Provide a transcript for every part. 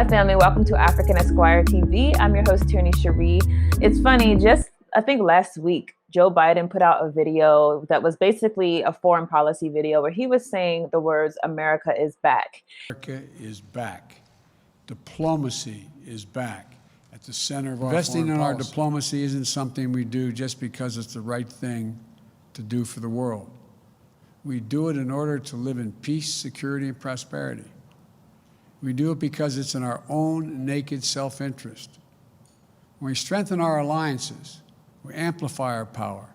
Hi, family. Welcome to African Esquire TV. I'm your host, Tierney Cherie. It's funny, I think last week, Joe Biden put out a video that was basically a foreign policy video where he was saying the words, America is back. America is back. Diplomacy is back at the center of our investing in our diplomacy isn't something we do just because it's the right thing to do for the world. We do it in order to live in peace, security, and prosperity. We do it because it's in our own naked self-interest. When we strengthen our alliances, we amplify our power,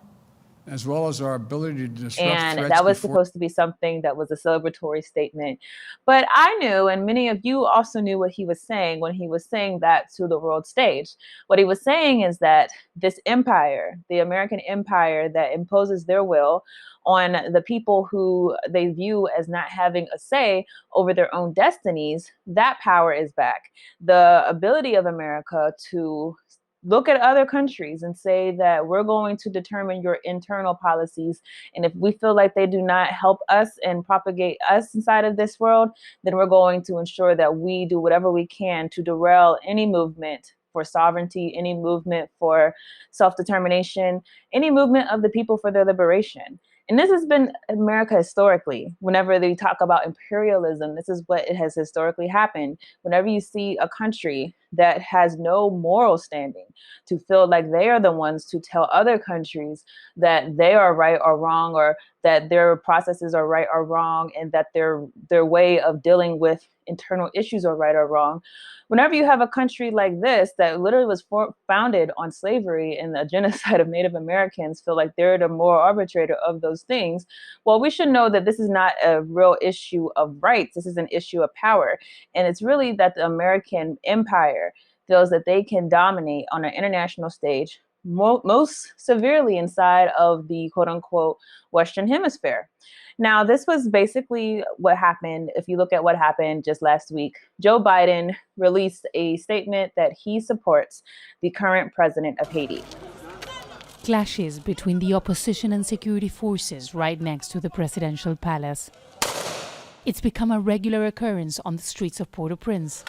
as well as our ability to disrupt threats. And that was supposed to be something that was a celebratory statement. But I knew, and many of you also knew what he was saying when he was saying that to the world stage. What he was saying is that this empire, the American empire that imposes their will on the people who they view as not having a say over their own destinies, that power is back. The ability of America to look at other countries and say that we're going to determine your internal policies. And if we feel like they do not help us and propagate us inside of this world, then we're going to ensure that we do whatever we can to derail any movement for sovereignty, any movement for self-determination, any movement of the people for their liberation. And this has been America historically. Whenever they talk about imperialism, this is what it has historically happened. Whenever you see a country that has no moral standing to feel like they are the ones to tell other countries that they are right or wrong, or that their processes are right or wrong, and that their way of dealing with internal issues are right or wrong. Whenever you have a country like this that literally was founded on slavery and the genocide of Native Americans feel like they're the moral arbitrator of those things, well, we should know that this is not a real issue of rights. This is an issue of power. And it's really that the American empire feels that they can dominate on an international stage, most severely inside of the quote unquote Western Hemisphere. Now, this was basically what happened. If you look at what happened just last week, Joe Biden released a statement that he supports the current president of Haiti. Clashes between the opposition and security forces right next to the presidential palace. It's become a regular occurrence on the streets of Port-au-Prince.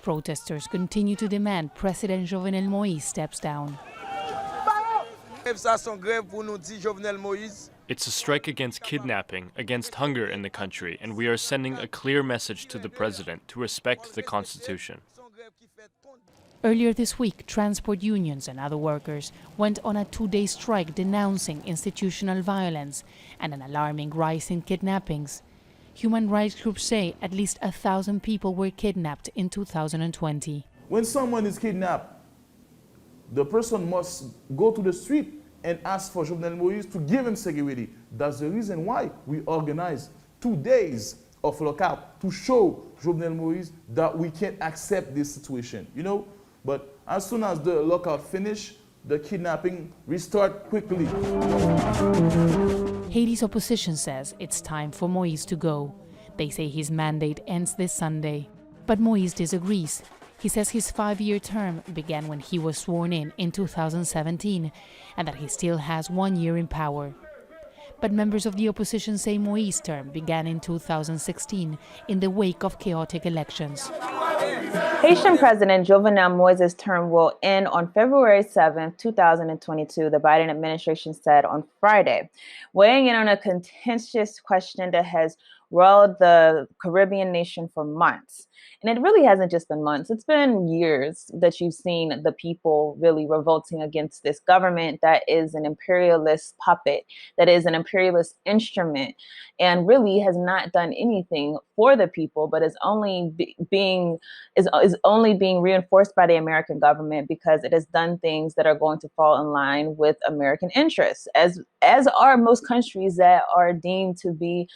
Protesters continue to demand President Jovenel Moïse steps down. It's a strike against kidnapping, against hunger in the country, and we are sending a clear message to the president to respect the Constitution. Earlier this week, transport unions and other workers went on a two-day strike denouncing institutional violence and an alarming rise in kidnappings. Human rights groups say at least 1,000 people were kidnapped in 2020. When someone is kidnapped, the person must go to the street and ask for Jovenel Moïse to give him security. That's the reason why we organized 2 days of lockout to show Jovenel Moïse that we can't accept this situation, But as soon as the lockout finished, the kidnapping restart quickly. Haiti's opposition says it's time for Moïse to go. They say his mandate ends this Sunday. But Moïse disagrees. He says his 5-year term began when he was sworn in 2017, and that he still has 1 year in power. But members of the opposition say Moïse's term began in 2016 in the wake of chaotic elections. Haitian President Jovenel Moïse's term will end on February 7th, 2022, the Biden administration said on Friday, weighing in on a contentious question that has roiled the Caribbean nation for months. And it really hasn't just been months. It's been years that you've seen the people really revolting against this government that is an imperialist puppet, that is an imperialist instrument, and really has not done anything for the people, but is only being reinforced by the American government because it has done things that are going to fall in line with American interests, as are most countries that are deemed to be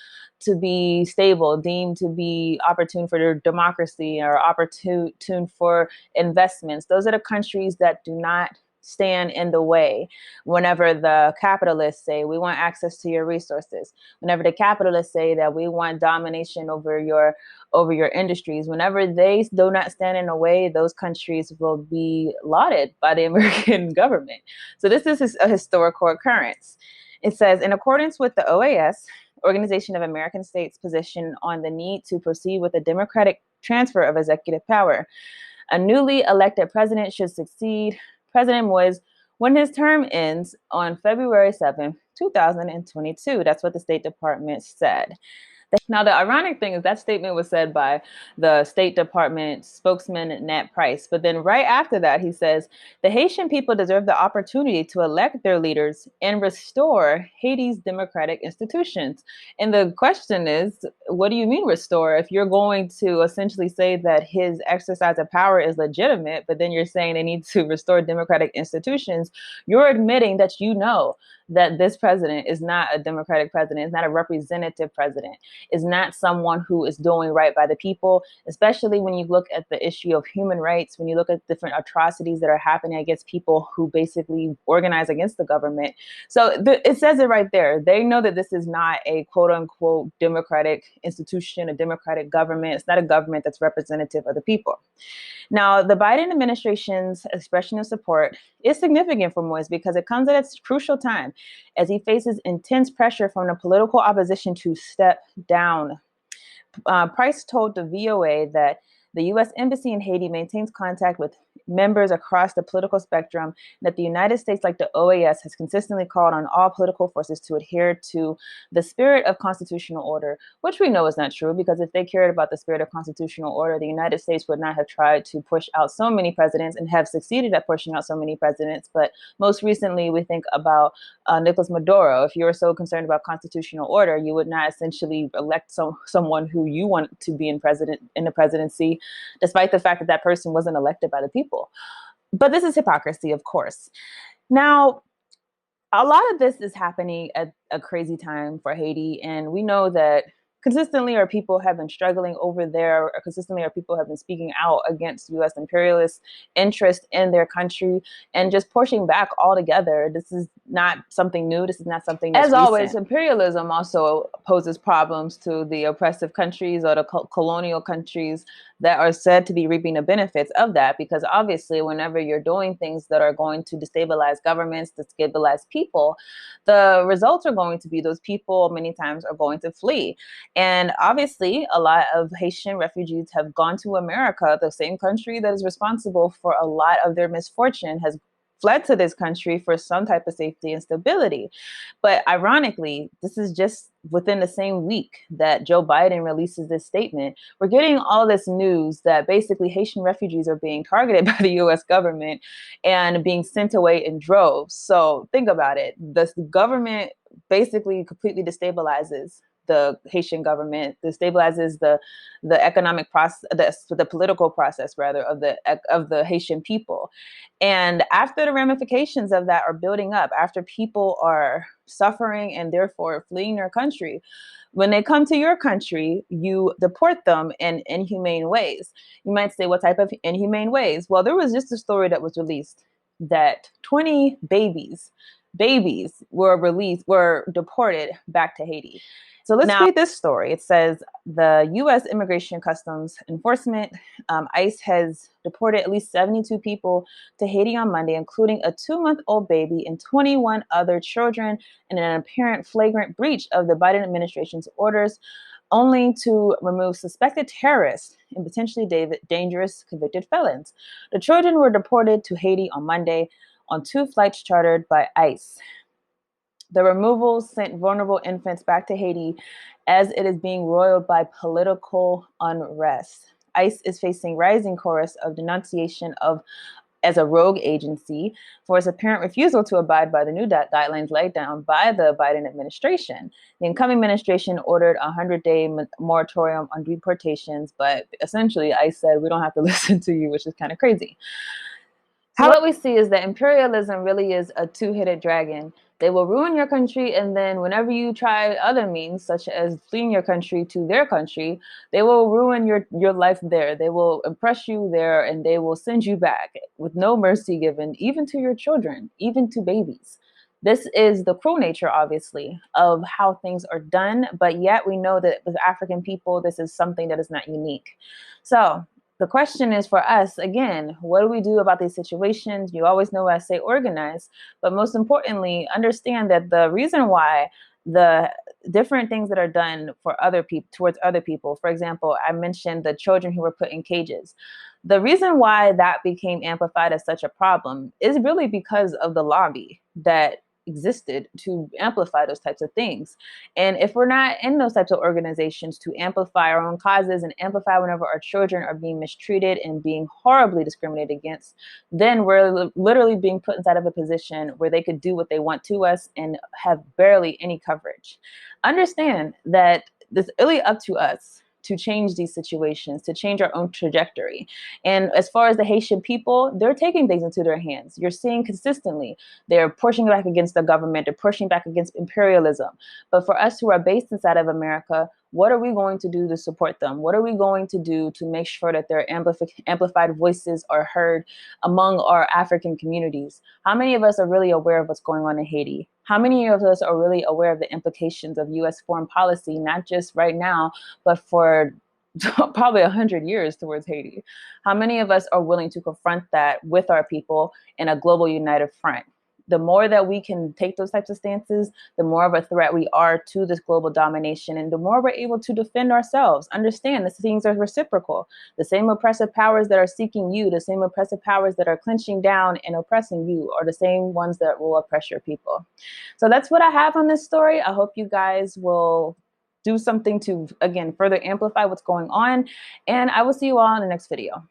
stable, deemed to be opportune for their democracy or opportune for investments. Those are the countries that do not stand in the way. Whenever the capitalists say, we want access to your resources, whenever the capitalists say that we want domination over your industries, whenever they do not stand in the way, those countries will be lauded by the American government. So this is a historical occurrence. It says, in accordance with the OAS, Organization of American States' position on the need to proceed with a democratic transfer of executive power. A newly elected president should succeed President Moise when his term ends on February 7th, 2022. That's what the State Department said. Now, the ironic thing is that statement was said by the State Department spokesman, Nat Price. But then right after that, he says, the Haitian people deserve the opportunity to elect their leaders and restore Haiti's democratic institutions. And the question is, what do you mean restore? If you're going to essentially say that his exercise of power is legitimate, but then you're saying they need to restore democratic institutions, you're admitting that you know that this president is not a democratic president, is not a representative president, is not someone who is doing right by the people, especially when you look at the issue of human rights, when you look at different atrocities that are happening against people who basically organize against the government. So it says it right there. They know that this is not a quote unquote democratic institution, a democratic government. It's not a government that's representative of the people. Now, the Biden administration's expression of support is significant for Moise because it comes at a crucial time as he faces intense pressure from the political opposition to step down. Price told the VOA that the U.S. Embassy in Haiti maintains contact with members across the political spectrum, that the United States, like the OAS, has consistently called on all political forces to adhere to the spirit of constitutional order, which we know is not true, because if they cared about the spirit of constitutional order, the United States would not have tried to push out so many presidents and have succeeded at pushing out so many presidents. But most recently, we think about Nicolas Maduro. If you were so concerned about constitutional order, you would not essentially elect someone who you want to be in the presidency, despite the fact that that person wasn't elected by the people. But this is hypocrisy, of course. Now, a lot of this is happening at a crazy time for Haiti, and we know that consistently our people have been struggling over there, or consistently our people have been speaking out against U.S. imperialist interest in their country and just pushing back altogether. This is not something new. This is not something that's recent. As always, imperialism also poses problems to the oppressive countries or the colonial countries that are said to be reaping the benefits of that, because obviously whenever you're doing things that are going to destabilize governments, destabilize people, the results are going to be those people many times are going to flee. And obviously, a lot of Haitian refugees have gone to America, the same country that is responsible for a lot of their misfortune, has fled to this country for some type of safety and stability. But ironically, this is just within the same week that Joe Biden releases this statement. We're getting all this news that basically Haitian refugees are being targeted by the US government and being sent away in droves. So think about it. The government basically completely destabilizes the Haitian government, destabilizes the economic process, the political process rather of the Haitian people. And after the ramifications of that are building up, after people are suffering and therefore fleeing their country, when they come to your country, you deport them in inhumane ways. You might say, what type of inhumane ways? Well, there was just a story that was released that 20 babies were deported back to Haiti. So let's read this story. It says the U.S. Immigration Customs Enforcement, ICE, has deported at least 72 people to Haiti on Monday, including a 2-month-old baby and 21 other children, in an apparent flagrant breach of the Biden administration's orders, only to remove suspected terrorists and potentially dangerous convicted felons. The children were deported to Haiti on Monday on 2 flights chartered by ICE. The removals sent vulnerable infants back to Haiti as it is being roiled by political unrest. ICE is facing rising chorus of denunciation as a rogue agency for its apparent refusal to abide by the new guidelines laid down by the Biden administration. The incoming administration ordered a 100-day moratorium on deportations, but essentially ICE said, we don't have to listen to you, which is kind of crazy. What we see is that imperialism really is a two-headed dragon. They will ruin your country, and then whenever you try other means, such as fleeing your country to their country, they will ruin your life there. They will oppress you there, and they will send you back with no mercy given, even to your children, even to babies. This is the cruel nature, obviously, of how things are done, but yet we know that with African people, this is something that is not unique. So the question is for us, again, what do we do about these situations? You always know I say organize, but most importantly, understand that the reason why the different things that are done for other people, towards other people. For example, I mentioned the children who were put in cages. The reason why that became amplified as such a problem is really because of the lobby that existed to amplify those types of things. And if we're not in those types of organizations to amplify our own causes and amplify whenever our children are being mistreated and being horribly discriminated against, then we're literally being put inside of a position where they could do what they want to us and have barely any coverage. Understand that it's really up to us to change these situations, to change our own trajectory. And as far as the Haitian people, they're taking things into their hands. You're seeing consistently, they're pushing back against the government, they're pushing back against imperialism. But for us who are based inside of America, what are we going to do to support them? What are we going to do to make sure that their amplified voices are heard among our African communities? How many of us are really aware of what's going on in Haiti? How many of us are really aware of the implications of US foreign policy, not just right now, but for probably 100 years towards Haiti? How many of us are willing to confront that with our people in a global united front? The more that we can take those types of stances, the more of a threat we are to this global domination, and the more we're able to defend ourselves. Understand these things are reciprocal. The same oppressive powers that are seeking you, the same oppressive powers that are clenching down and oppressing you, are the same ones that will oppress your people. So that's what I have on this story. I hope you guys will do something to, again, further amplify what's going on. And I will see you all in the next video.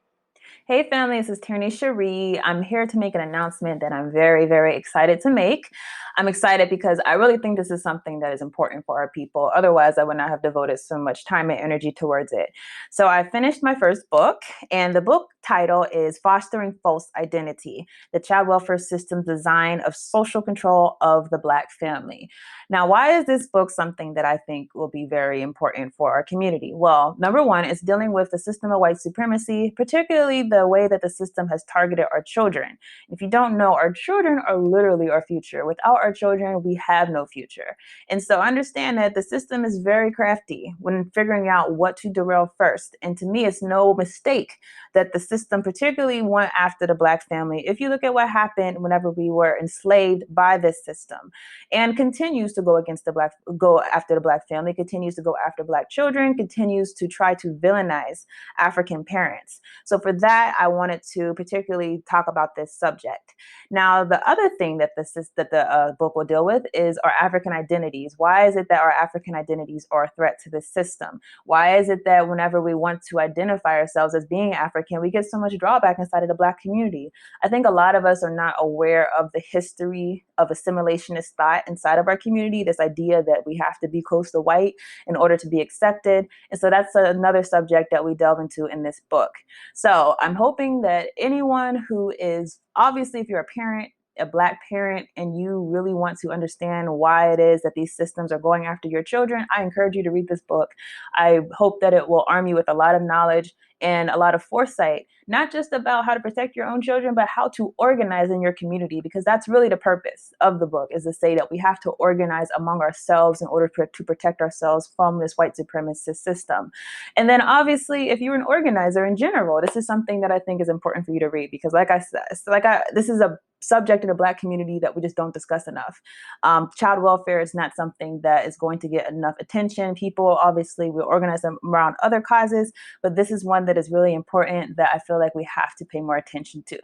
Hey family, this is Tierney Cherie. I'm here to make an announcement that I'm very, very excited to make. I'm excited because I really think this is something that is important for our people. Otherwise, I would not have devoted so much time and energy towards it. So I finished my first book, and the book title is Fostering False Identity, the Child Welfare System's Design of Social Control of the Black Family. Now, why is this book something that I think will be very important for our community? Well, number one, it's dealing with the system of white supremacy, particularly the way that the system has targeted our children. If you don't know, our children are literally our future. Without our children, we have no future. And so understand that the system is very crafty when figuring out what to derail first. And to me, it's no mistake that the system particularly went after the Black family. If you look at what happened whenever we were enslaved by this system, and continues to go after the Black family, continues to go after Black children, continues to try to villainize African parents. So for that, I wanted to particularly talk about this subject. Now, the other thing that the book will deal with is our African identities. Why is it that our African identities are a threat to this system? Why is it that whenever we want to identify ourselves as being African, we get so much drawback inside of the Black community? I think a lot of us are not aware of the history of assimilationist thought inside of our community, this idea that we have to be close to white in order to be accepted. And so that's another subject that we delve into in this book. So I'm hoping that anyone who is, obviously, if you're a parent, a Black parent, and you really want to understand why it is that these systems are going after your children, I encourage you to read this book. I hope that it will arm you with a lot of knowledge and a lot of foresight, not just about how to protect your own children, but how to organize in your community, because that's really the purpose of the book, is to say that we have to organize among ourselves in order to protect ourselves from this white supremacist system. And then obviously, if you're an organizer in general, this is something that I think is important for you to read, because like I said, this is a subject in the Black community that we just don't discuss enough. Child welfare is not something that is going to get enough attention. People, obviously, will organize them around other causes, but this is one that is really important that I feel like we have to pay more attention to.